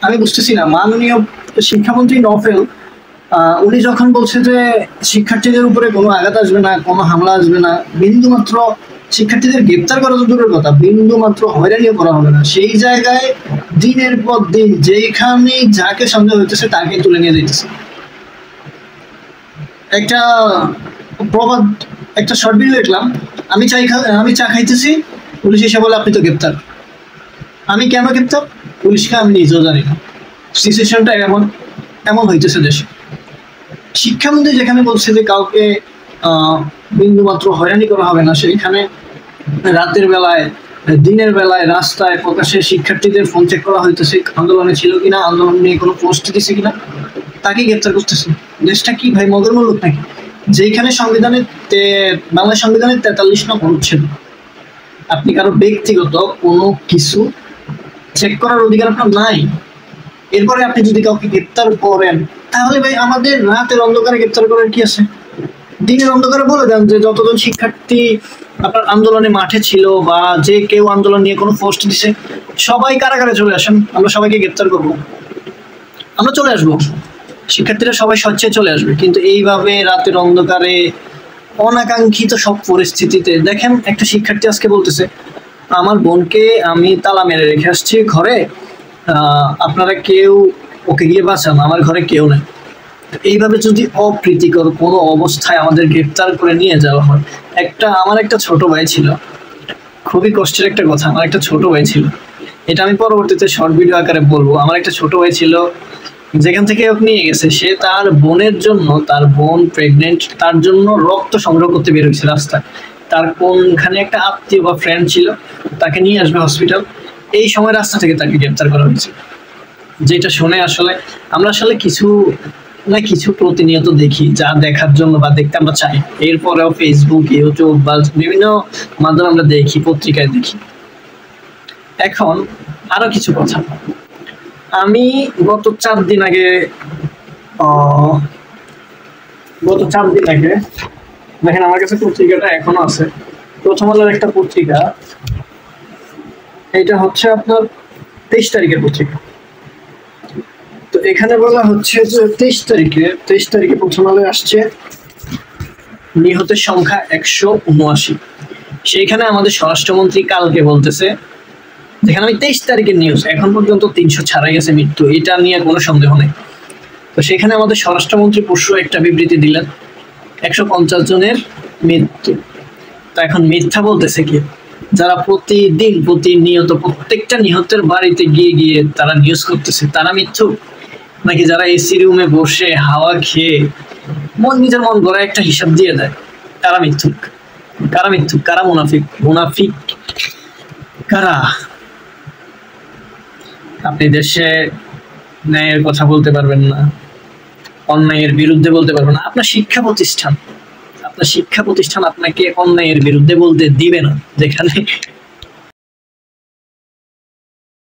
আমি বুঝতেছি না, মাননীয় শিক্ষামন্ত্রী নফেল উনি যখন বলছে যে শিক্ষার্থীদের উপরে কোনো আঘাত আসবে না, কোনো হামলা আসবে না, বিন্দু মাত্র শিক্ষার্থীদের গ্রেপ্তার করা তো দূরের কথা, বিন্দু মাত্র হয়রানিও করা হবে না, সেই জায়গায় দিনের পর দিন যেখানে যাকে সন্দেহ হইতেছে তাকে তুলে নিয়ে যাইতেছে। একটা প্রবাদ, একটা শর্ট ভিডিও দেখলাম, আমি চা খাইতেছি, পুলিশ এসে বলে আপনি তো গ্রেপ্তার। আমি কেন গ্রেপ্তার, পুলিশকে আমি নিজেও জানি না। সিচুয়েশনটা এমন এমন হইতেছে দেশে। শিক্ষামন্ত্রী যেখানে বলছে যে কাউকে বিন্দু মাত্র হয়রানি করা হবে না, সেইখানে রাতের বেলায় দিনের বেলায় রাস্তায় প্রকাশ্যে শিক্ষার্থীদের ফোন চেক করা হইতেছে, আন্দোলনে ছিল কিনা, আন্দোলন নিয়ে কোনো পোস্ট দিছে কিনা, তাকে গ্রেপ্তার করতেছে। দেশটা কি ভাই মগের মুলুক নাকি, যেখানে সংবিধানের বাংলা সংবিধানের 43 নং অনুচ্ছেদ, আপনি কারো ব্যক্তিগত কোনো কিছু চেক করার অধিকার আপনার নাই। এরপরে আপনি যদি কাউকে গ্রেপ্তার করেন, তাহলে ভাই আমাদের রাতের অন্ধকারে গ্রেপ্তার করার কি আছে? দিনের অন্ধকারে বলে দেন যে যতজন শিক্ষার্থী আপনার আন্দোলনে মাঠে ছিল বা যে কেউ আন্দোলন নিয়ে কোনো পোস্ট দিছে, সবাই কারাগারে চলে আসেন, আমরা সবাইকে গ্রেপ্তার করব, আমরা চলে আসবো, শিক্ষার্থীরা সবাই স্বেচ্ছায় চলে আসবে। কিন্তু এইভাবে রাতের অন্ধকারে অনাকাঙ্ক্ষিত সব পরিস্থিতিতে দেখেন, একটা শিক্ষার্থী আজকে বলতেছে আমার বোনকে আমি তালা মেরে রেখে আসছি ঘরে, আপনারা কেউ ওকে গিয়ে বাঁচান, আমার ঘরে কেউ নেই। এইভাবে যদি অপ্রীতিকর কোনো অবস্থায় আমাদের গ্রেপ্তার করে নিয়ে যাওয়া হয়, আমার একটা ছোট ভাই ছিল, খুবই কষ্টের একটা কথা, আমার একটা ছোট ভাই ছিল, এটা আমি পরবর্তীতে শর্ট ভিডিও আকারে বলবো। আমার একটা ছোট ভাই ছিল, যেখান থেকে ওকে নিয়ে গেছে, সে তার বোনের জন্য, তার বোন প্রেগনেন্ট, তার জন্য রক্ত সংগ্রহ করতে বের হয়েছে রাস্তায়। তার কোনখানে একটা আত্মীয় বা ফ্রেন্ড ছিল, তাকে নিয়ে আসবে হসপিটাল, এই সময় রাস্তা থেকে তাকে গ্রেপ্তার করা হয়েছে। যেটা শুনে আসলে আমরা কিছু না কিছু প্রতিনিয়ত দেখি, যা দেখার জন্য বা দেখতে আমরা চাই, এরপরেও ফেসবুক, ইউটিউব বা বিভিন্ন মাধ্যমে আমরা দেখি, পত্রিকায় দেখি। এখন আরো কিছু কথা, আমি গত 4 দিন আগে দেখেন আমার কাছে পত্রিকাটা এখনো আছে, প্রথম আলোর একটা পত্রিকা, এটা হচ্ছে আপনার 23 তারিখের পত্রিকা। তো এখানে বলা হচ্ছে যে 23 তারিখে প্রথম আলোয় আসছে নিহতের সংখ্যা 179। সেইখানে আমাদের স্বরাষ্ট্রমন্ত্রী কালকে বলতেছে, যেখানে আমি 23 তারিখের নিউজ, এখন পর্যন্ত 300 ছাড়াই গেছে মৃত্যু, এটা নিয়ে কোনো সন্দেহ নেই। তো সেখানে আমাদের স্বরাষ্ট্রমন্ত্রী পরশু একটা বিবৃতি দিলেন 150 জনের মৃত্যু। তা এখন মিথ্যা বলতেছে কি? যারা প্রতিনিয়ত প্রত্যেকটা নিহতের বাড়িতে গিয়ে গিয়ে তারা নিউজ করতেছে, তারা মিথ্যু? নাকি যারা এসি রুমে বসে হাওয়া খেয়ে নিজের মন গড়া একটা হিসাব দিয়ে দেয়, তারা মিথ্যুক? কারা মুনাফিক কারা? আপনি দেশে ন্যায়ের কথা বলতে পারবেন না, অন্যায়ের বিরুদ্ধে বলতে পারবেন না। আপনার শিক্ষা প্রতিষ্ঠান আপনাকে অন্যায়ের বিরুদ্ধে বলতে দিবে না, যেখানে